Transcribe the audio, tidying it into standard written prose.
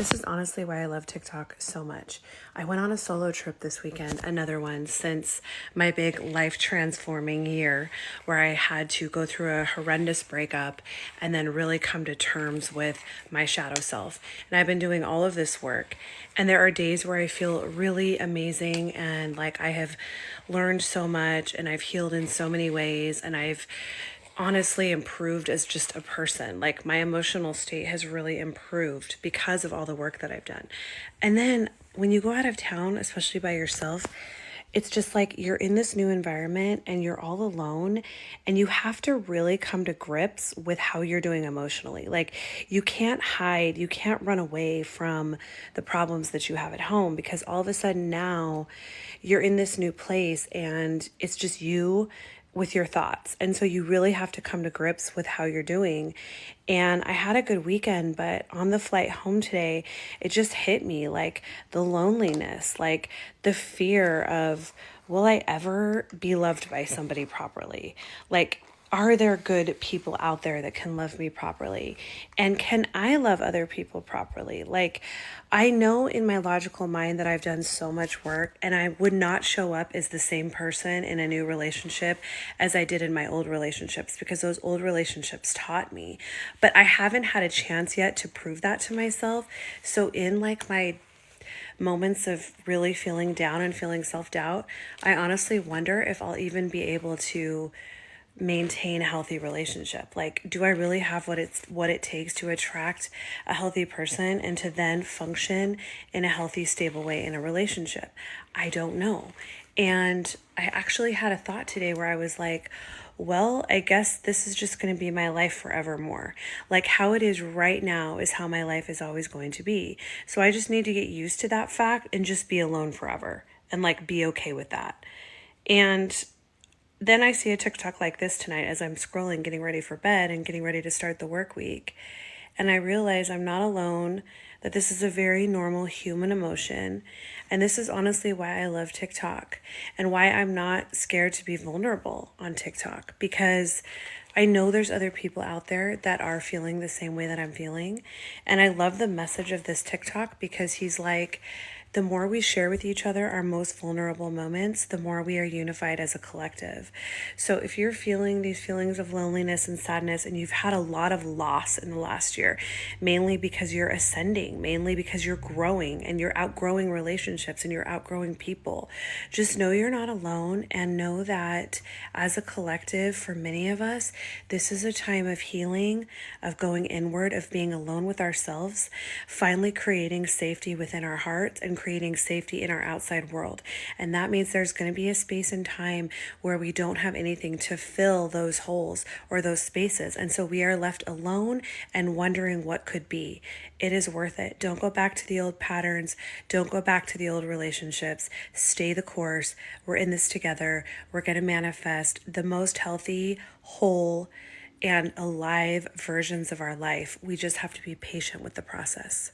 This is honestly why I love TikTok so much. I went on a solo trip this weekend, another one since my big life transforming year where I had to go through a horrendous breakup and then really come to terms with my shadow self. And I've been doing all of this work. And there are days where I feel really amazing and like I have learned so much and I've healed in so many ways and I've honestly improved as just a person. Like my emotional state has really improved because of all the work that I've done. And then when you go out of town, especially by yourself, it's just like you're in this new environment and you're all alone and you have to really come to grips with how you're doing emotionally. Like you can't hide, you can't run away from the problems that you have at home because all of a sudden now you're in this new place and it's just you with your thoughts. And so you really have to come to grips with how you're doing. And I had a good weekend, but on the flight home today, it just hit me like the loneliness, like the fear of, will I ever be loved by somebody properly? Like, are there good people out there that can love me properly? And can I love other people properly? Like, I know in my logical mind that I've done so much work and I would not show up as the same person in a new relationship as I did in my old relationships because those old relationships taught me. But I haven't had a chance yet to prove that to myself. So in like my moments of really feeling down and feeling self-doubt, I honestly wonder if I'll even be able to maintain a healthy relationship. Like, do I really have what it takes to attract a healthy person and to then function in a healthy, stable way in a relationship? I don't know. And I actually had a thought today where I was like, well, I guess this is just going to be my life forevermore. Like how it is right now is how my life is always going to be. So I just need to get used to that fact and just be alone forever and like be okay with that. And then I see a TikTok like this tonight as I'm scrolling, getting ready for bed and getting ready to start the work week. And I realize I'm not alone, that this is a very normal human emotion. And this is honestly why I love TikTok and why I'm not scared to be vulnerable on TikTok, because I know there's other people out there that are feeling the same way that I'm feeling. And I love the message of this TikTok because he's like, the more we share with each other our most vulnerable moments, the more we are unified as a collective. So if you're feeling these feelings of loneliness and sadness and you've had a lot of loss in the last year, mainly because you're ascending, mainly because you're growing and you're outgrowing relationships and you're outgrowing people, just know you're not alone and know that as a collective, for many of us, this is a time of healing, of going inward, of being alone with ourselves, finally creating safety within our hearts and creating safety in our outside world. And that means there's going to be a space and time where we don't have anything to fill those holes or those spaces. And so we are left alone and wondering what could be. It is worth it. Don't go back to the old patterns. Don't go back to the old relationships. Stay the course. We're in this together. We're going to manifest the most healthy, whole, and alive versions of our life. We just have to be patient with the process.